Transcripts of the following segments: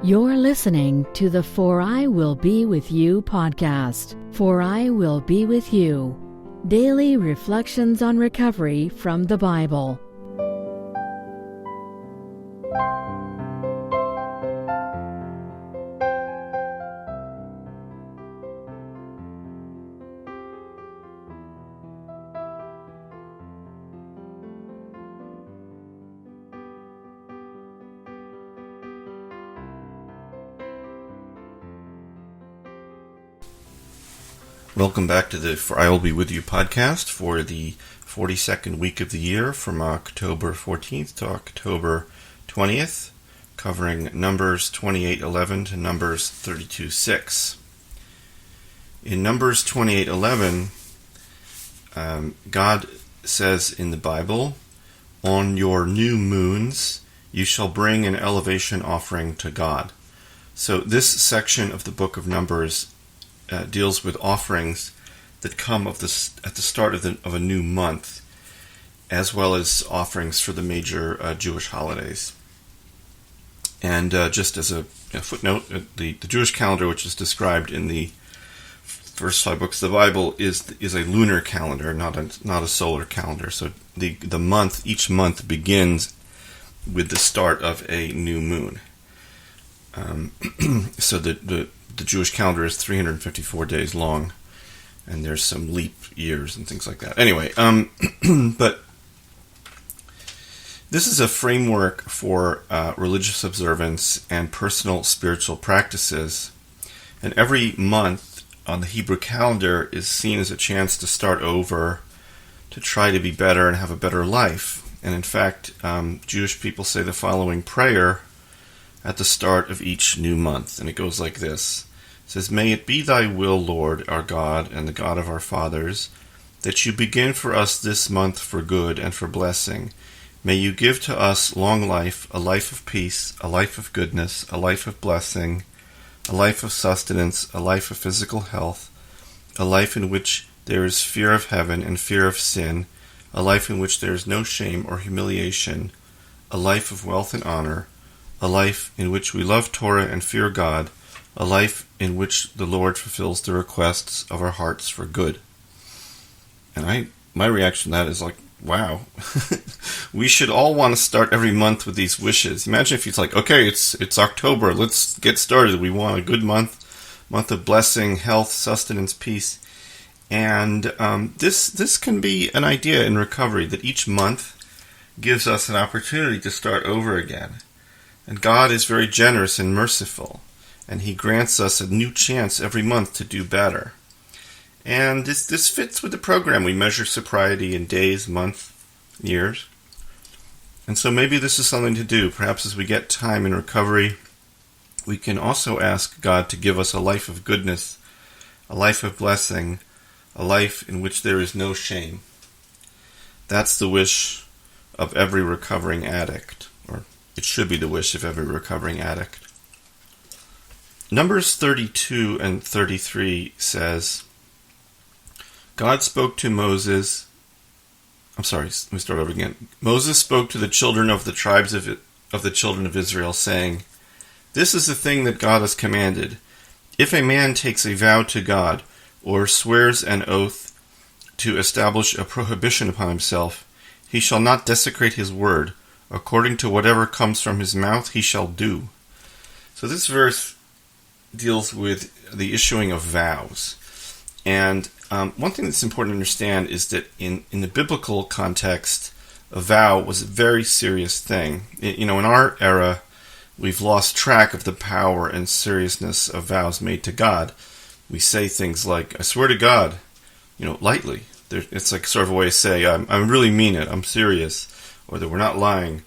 You're listening to the For I Will Be With You podcast. For I Will Be With You. Daily reflections on recovery from the Bible. Welcome back to the For I Will Be With You podcast for the 42nd week of the year from October 14th to October 20th, covering Numbers 28:11 to Numbers 32:6. In Numbers 28:11, God says in the Bible, "On your new moons you shall bring an elevation offering to God." So this section of the book of Numbers deals with offerings that come at the start of a new month, as well as offerings for the major Jewish holidays. And just as a footnote, the Jewish calendar, which is described in the first 5 books of the Bible, is a lunar calendar, not a solar calendar. So each month begins with the start of a new moon. So the Jewish calendar is 354 days long, and there's some leap years and things like that. Anyway, but this is a framework for religious observance and personal spiritual practices, and every month on the Hebrew calendar is seen as a chance to start over, to try to be better and have a better life. And in fact, Jewish people say the following prayer at the start of each new month, and it goes like this. It says, "May it be thy will, Lord, our God, and the God of our fathers, that you begin for us this month for good and for blessing. May you give to us long life, a life of peace, a life of goodness, a life of blessing, a life of sustenance, a life of physical health, a life in which there is fear of heaven and fear of sin, a life in which there is no shame or humiliation, a life of wealth and honor, a life in which we love Torah and fear God, a life in which the Lord fulfills the requests of our hearts for good." And my reaction to that is like, wow. We should all want to start every month with these wishes. Imagine if it's like, okay, it's October, let's get started. We want a good month of blessing, health, sustenance, peace. And this can be an idea in recovery, that each month gives us an opportunity to start over again. And God is very generous and merciful, and He grants us a new chance every month to do better. And this fits with the program. We measure sobriety in days, months, years. And so maybe this is something to do. Perhaps as we get time in recovery, we can also ask God to give us a life of goodness, a life of blessing, a life in which there is no shame. That's the wish of every recovering addict, or it should be the wish of every recovering addict. Numbers 32 and 33 says, God spoke to Moses. Let me start over again. Moses spoke to the children of the tribes of the children of Israel, saying, "This is the thing that God has commanded. If a man takes a vow to God, or swears an oath to establish a prohibition upon himself, he shall not desecrate his word. According to whatever comes from his mouth, he shall do." So this verse deals with the issuing of vows. And one thing that's important to understand is that in the biblical context, a vow was a very serious thing. In our era, we've lost track of the power and seriousness of vows made to God. We say things like, "I swear to God," lightly. It's like sort of a way to say, I really mean it, I'm serious, or that we're not lying.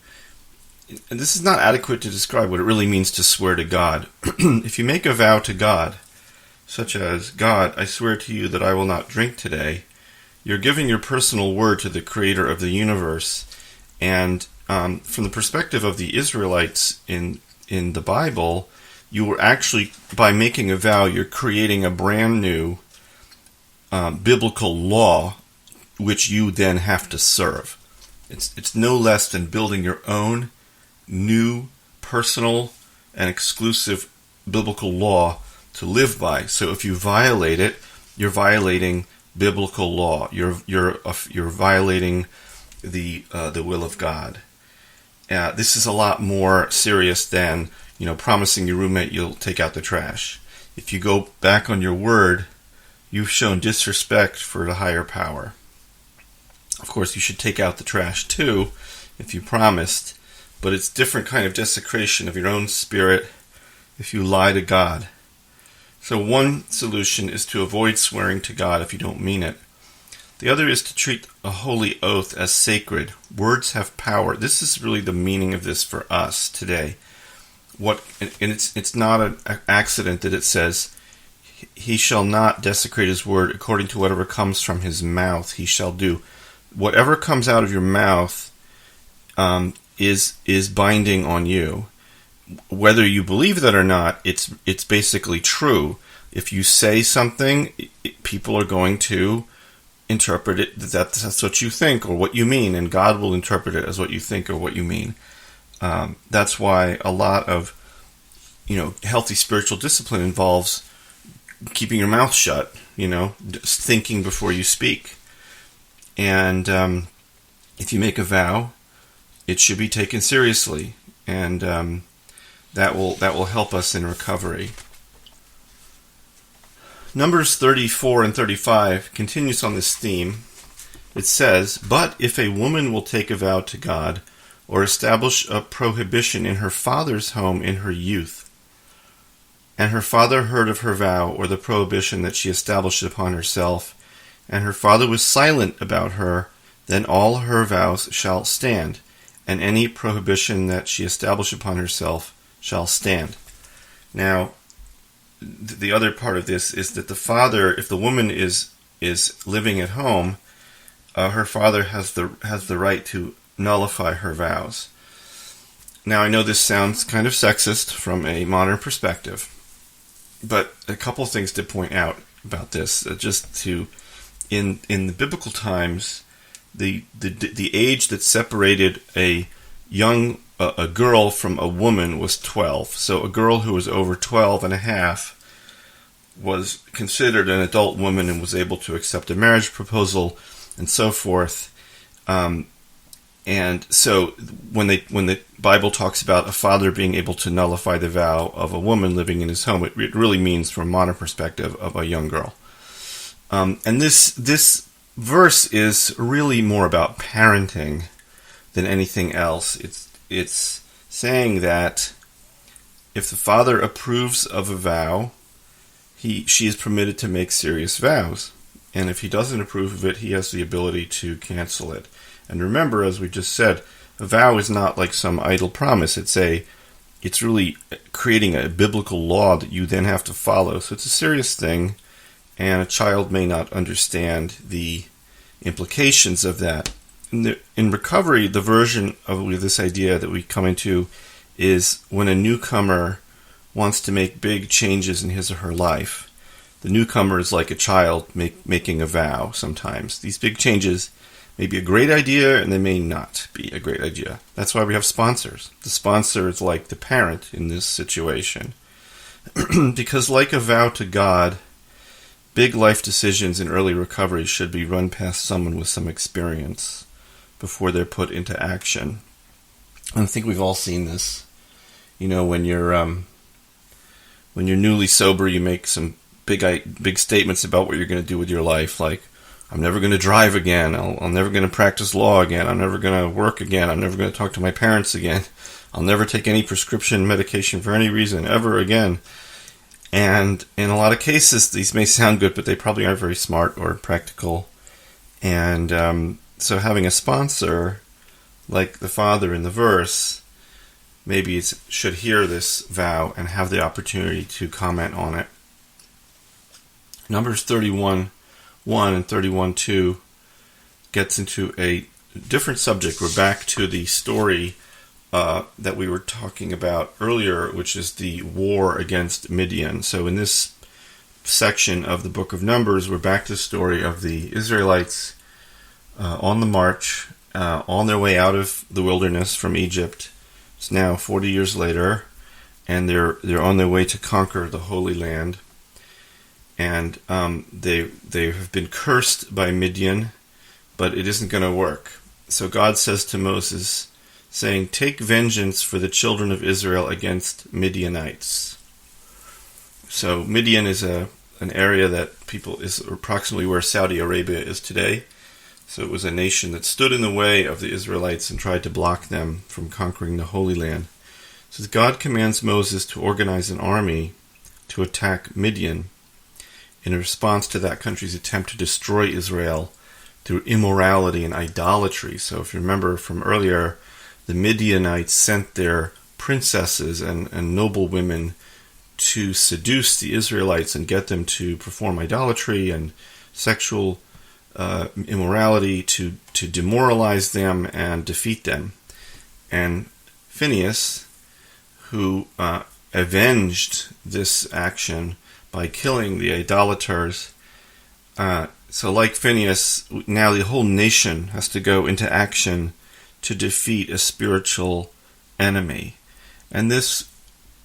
And this is not adequate to describe what it really means to swear to God. If you make a vow to God, such as, "God, I swear to you that I will not drink today," you're giving your personal word to the creator of the universe. And from the perspective of the Israelites in the Bible, you were actually, by making a vow, you're creating a brand new biblical law which you then have to serve. It's no less than building your own new personal an exclusive biblical law to live by. So if you violate it, you're violating biblical law. You're violating the will of God. This is a lot more serious than promising your roommate you'll take out the trash. If you go back on your word, you've shown disrespect for the higher power. Of course, you should take out the trash too, if you promised, but it's different kind of desecration of your own spirit if you lie to God. So one solution is to avoid swearing to God if you don't mean it. The other is to treat a holy oath as sacred. Words have power. This is really the meaning of this for us today. It's not an accident that it says, he shall not desecrate his word according to whatever comes from his mouth, he shall do. Whatever comes out of your mouth is binding on you. Whether you believe that or not, it's basically true. If you say something, people are going to interpret it that's what you think or what you mean, and God will interpret it as what you think or what you mean. That's why a lot of healthy spiritual discipline involves keeping your mouth shut, just thinking before you speak. And if you make a vow, it should be taken seriously, and that will help us in recovery. Numbers 34 and 35 continues on this theme. It says, "But if a woman will take a vow to God, or establish a prohibition in her father's home in her youth, and her father heard of her vow or the prohibition that she established upon herself, and her father was silent about her, then all her vows shall stand, and any prohibition that she established upon herself shall stand." Now, the other part of this is that the father, if the woman is living at home, her father has the right to nullify her vows. Now, I know this sounds kind of sexist from a modern perspective, but a couple things to point out about this. In the biblical times, the age that separated a girl from a woman was 12. So a girl who was over 12 and a half was considered an adult woman and was able to accept a marriage proposal and so forth. And so when the Bible talks about a father being able to nullify the vow of a woman living in his home, it really means, from a modern perspective, of a young girl. And this verse is really more about parenting than anything else. It's saying that if the father approves of a vow, she is permitted to make serious vows. And if he doesn't approve of it, he has the ability to cancel it. And remember, as we just said, a vow is not like some idle promise. It's really creating a biblical law that you then have to follow. So it's a serious thing, and a child may not understand the implications of that. In recovery, the version of this idea that we come into is when a newcomer wants to make big changes in his or her life. The newcomer is like a child making a vow sometimes. These big changes may be a great idea, and they may not be a great idea. That's why we have sponsors. The sponsor is like the parent in this situation. Because like a vow to God, big life decisions in early recovery should be run past someone with some experience before they're put into action. And I think we've all seen this. When you're newly sober, you make some big statements about what you're going to do with your life, like, I'm never going to drive again, I'm never going to practice law again, I'm never going to work again, I'm never going to talk to my parents again, I'll never take any prescription medication for any reason ever again. And in a lot of cases, these may sound good, but they probably aren't very smart or practical. And so having a sponsor, like the father in the verse, maybe should hear this vow and have the opportunity to comment on it. Numbers 31:1 and 31:2 gets into a different subject. We're back to the story that we were talking about earlier, which is the war against Midian. So in this section of the book of Numbers, we're back to the story of the Israelites on the march, on their way out of the wilderness from Egypt. It's now 40 years later, and they're on their way to conquer the Holy Land. And they have been cursed by Midian, but it isn't going to work. So God says to Moses, saying, "Take vengeance for the children of Israel against Midianites." So Midian is an area that is approximately where Saudi Arabia is today. So it was a nation that stood in the way of the Israelites and tried to block them from conquering the Holy Land. So God commands Moses to organize an army to attack Midian in response to that country's attempt to destroy Israel through immorality and idolatry. So if you remember from earlier, the Midianites sent their princesses and noble women to seduce the Israelites and get them to perform idolatry and sexual immorality to demoralize them and defeat them. And Phinehas, who avenged this action by killing the idolaters, so like Phinehas, now the whole nation has to go into action to defeat a spiritual enemy. And this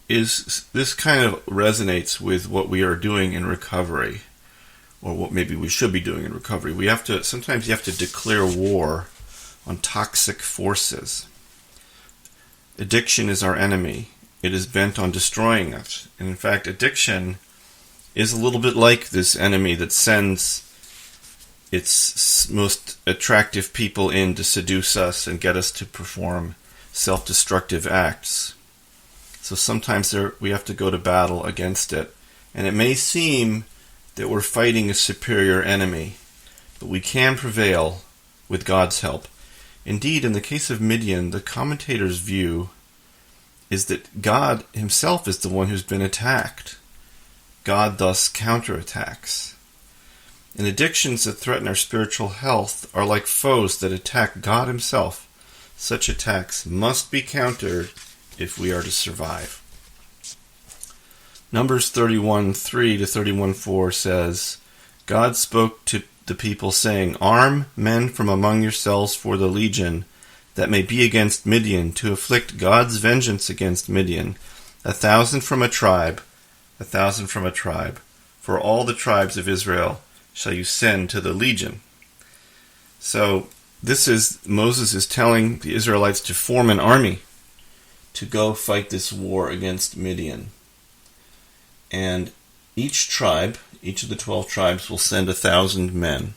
kind of resonates with what we are doing in recovery, or what maybe we should be doing in recovery. Sometimes you have to declare war on toxic forces. Addiction is our enemy. It is bent on destroying us. And in fact, addiction is a little bit like this enemy that sends its most attractive people in to seduce us and get us to perform self-destructive acts. So sometimes we have to go to battle against it. And it may seem that we're fighting a superior enemy, but we can prevail with God's help. Indeed, in the case of Midian, the commentator's view is that God himself is the one who's been attacked. God thus counterattacks. And addictions that threaten our spiritual health are like foes that attack God himself. Such attacks must be countered if we are to survive. Numbers 31:3 to 31:4 says, God spoke to the people, saying, "Arm men from among yourselves for the legion that may be against Midian, to afflict God's vengeance against Midian, 1,000 from a tribe, 1,000 from a tribe. For all the tribes of Israel shall you send to the legion." So Moses is telling the Israelites to form an army to go fight this war against Midian. And each of the 12 tribes will send 1,000 men.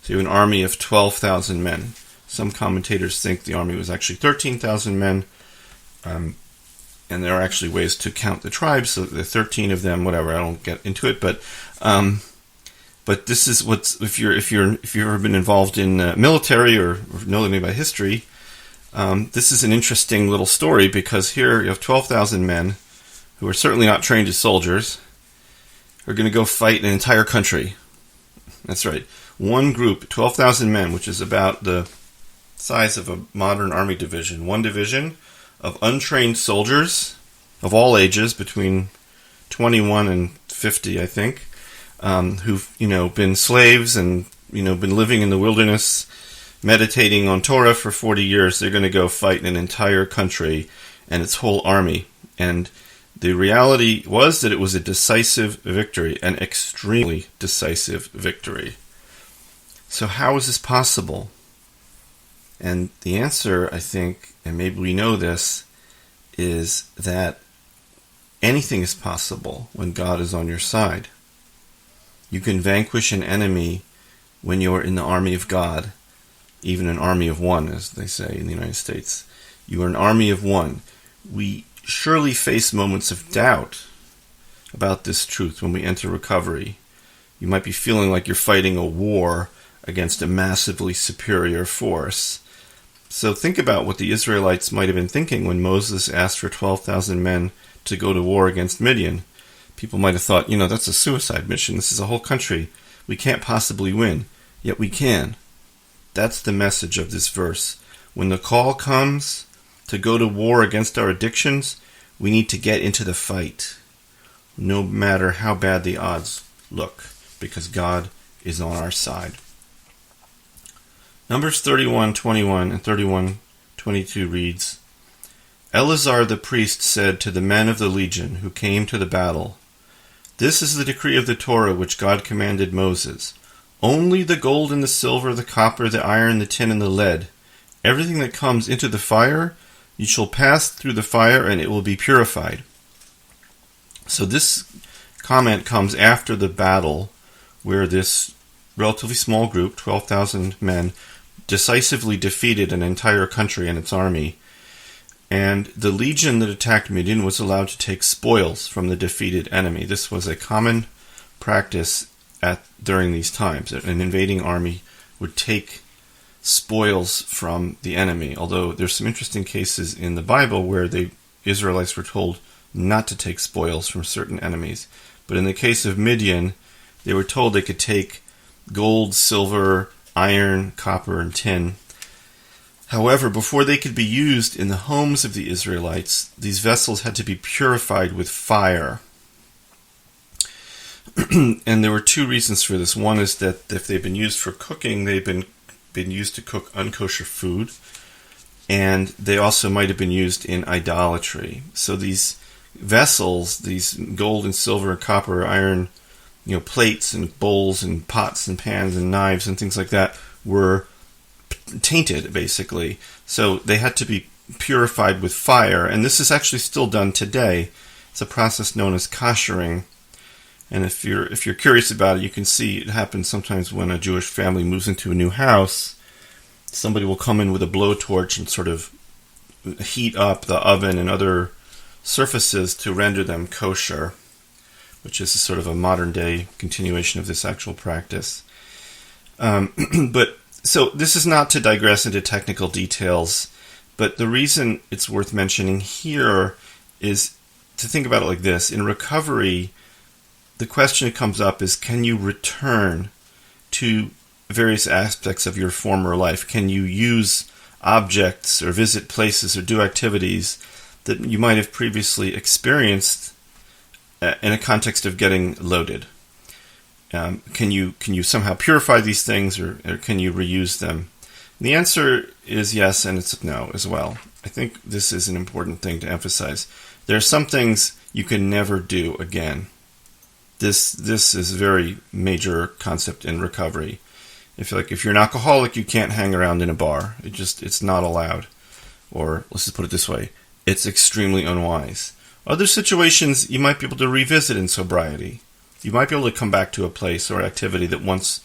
So you have an army of 12,000 men. Some commentators think the army was actually 13,000 men. And there are actually ways to count the tribes, so there are 13 of them, whatever, I don't get into it, but this is if you've ever been involved in military or know anything about history, this is an interesting little story, because here you have 12,000 men who are certainly not trained as soldiers, who are going to go fight an entire country. That's right. One group, 12,000 men, which is about the size of a modern army division. One division of untrained soldiers of all ages, between 21 and 50, I think, who've been slaves and been living in the wilderness, meditating on Torah for 40 years. They're going to go fight an entire country and its whole army. And the reality was that it was a decisive victory, an extremely decisive victory. So how is this possible? And the answer, I think, and maybe we know this, is that anything is possible when God is on your side. You can vanquish an enemy when you're in the army of God, even an army of one, as they say in the United States. You are an army of one. We surely face moments of doubt about this truth when we enter recovery. You might be feeling like you're fighting a war against a massively superior force. So think about what the Israelites might have been thinking when Moses asked for 12,000 men to go to war against Midian. People might have thought, that's a suicide mission. This is a whole country. We can't possibly win. Yet we can. That's the message of this verse. When the call comes to go to war against our addictions, we need to get into the fight, no matter how bad the odds look, because God is on our side. Numbers 31:21 and 31:22 reads, Eleazar the priest said to the men of the legion who came to the battle, "This is the decree of the Torah which God commanded Moses. Only the gold and the silver, the copper, the iron, the tin, and the lead, everything that comes into the fire, you shall pass through the fire, and it will be purified." So this comment comes after the battle, where this relatively small group, 12,000 men, decisively defeated an entire country and its army. And the legion that attacked Midian was allowed to take spoils from the defeated enemy. This was a common practice during these times. An invading army would take spoils from the enemy, although there's some interesting cases in the Bible where the Israelites were told not to take spoils from certain enemies. But in the case of Midian, they were told they could take gold, silver, iron, copper, and tin. However, before they could be used in the homes of the Israelites, these vessels had to be purified with fire. And there were two reasons for this. One is that if they've been used for cooking, they've been used to cook unkosher food, and they also might have been used in idolatry. So these vessels, these gold and silver and copper, iron, plates and bowls and pots and pans and knives and things like that were tainted, basically. So they had to be purified with fire, and this is actually still done today. It's a process known as koshering. And if you're curious about it, you can see it happens sometimes when a Jewish family moves into a new house. Somebody will come in with a blowtorch and sort of heat up the oven and other surfaces to render them kosher, which is sort of a modern-day continuation of this actual practice. But so this is not to digress into technical details, but the reason it's worth mentioning here is to think about it like this. In recovery, the question that comes up is, can you return to various aspects of your former life? Can you use objects or visit places or do activities that you might have previously experienced in a context of getting loaded? Can you somehow purify these things, or can you reuse them? And the answer is yes, and it's no as well. I think this is an important thing to emphasize. There are some things you can never do again. This is a very major concept in recovery. If you're an alcoholic, you can't hang around in a bar. It's not allowed. Or let's just put it this way, it's extremely unwise. Other situations you might be able to revisit in sobriety. You might be able to come back to a place or activity that once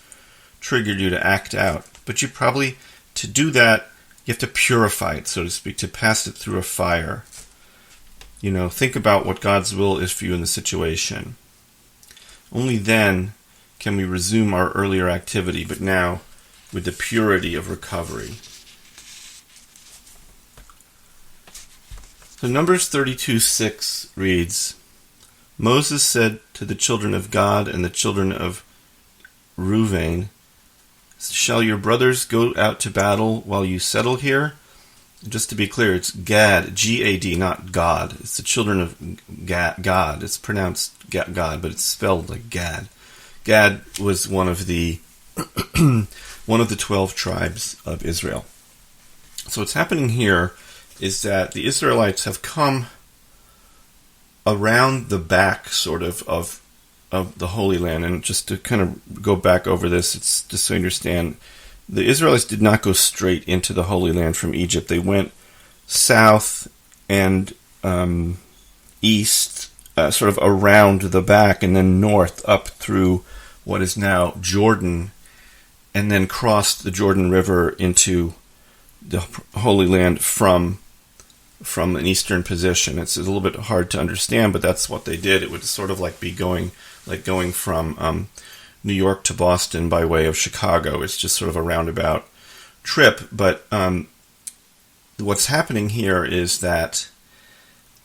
triggered you to act out. But to do that, you have to purify it, so to speak, to pass it through a fire. Think about what God's will is for you in the situation. Only then can we resume our earlier activity, but now with the purity of recovery. So Numbers 32:6 reads, Moses said to the children of Gad and the children of Reuven, "Shall your brothers go out to battle while you settle here?" Just to be clear, it's Gad, G-A-D, not God. It's the children of God. It's pronounced God, but it's spelled like Gad. Gad was one of the 12 tribes of Israel. So what's happening here is that the Israelites have come around the back, sort of the Holy Land. And just to kind of go back over this, it's just so you understand, the Israelites did not go straight into the Holy Land from Egypt. They went south and east, sort of around the back, and then north up through what is now Jordan, and then crossed the Jordan River into the Holy Land from an eastern position. It's a little bit hard to understand, but that's what they did. It would sort of be going from New York to Boston by way of Chicago. It's just sort of a roundabout trip. But what's happening here is that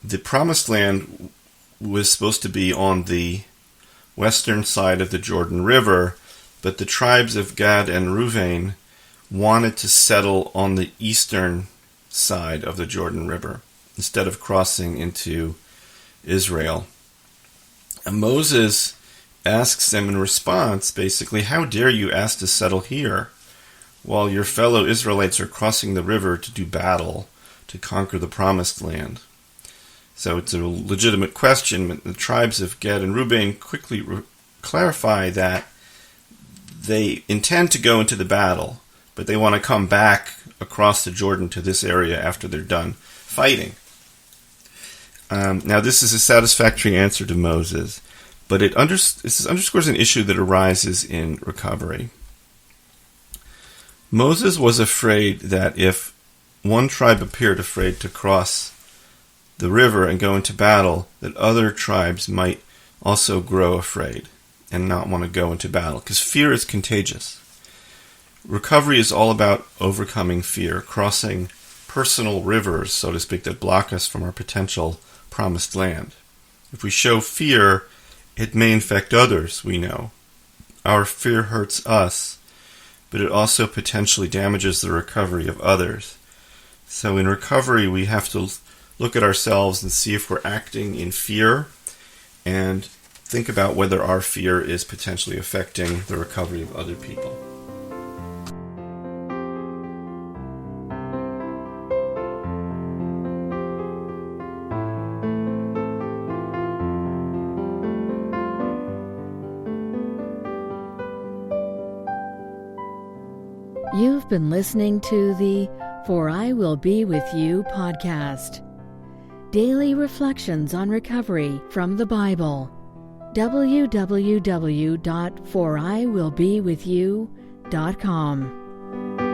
the Promised Land was supposed to be on the western side of the Jordan River, but the tribes of Gad and Reuven wanted to settle on the eastern side of the Jordan River instead of crossing into Israel. And Moses asks them in response, basically, "How dare you ask to settle here while your fellow Israelites are crossing the river to do battle, to conquer the promised land. So it's a legitimate question, but the tribes of Gad and Reuben quickly clarify that they intend to go into the battle, but they want to come back across the Jordan to this area after they're done fighting. Now, this is a satisfactory answer to Moses, but this underscores an issue that arises in recovery. Moses was afraid that if one tribe appeared afraid to cross the river and go into battle, that other tribes might also grow afraid and not want to go into battle, because fear is contagious. Recovery is all about overcoming fear, crossing personal rivers, so to speak, that block us from our potential promised land. If we show fear, it may infect others, we know. Our fear hurts us, but it also potentially damages the recovery of others. So in recovery, we have to look at ourselves and see if we're acting in fear, and think about whether our fear is potentially affecting the recovery of other people. You've been listening to the For I Will Be With You podcast. Daily reflections on recovery from the Bible. www.foriwillbewithyou.com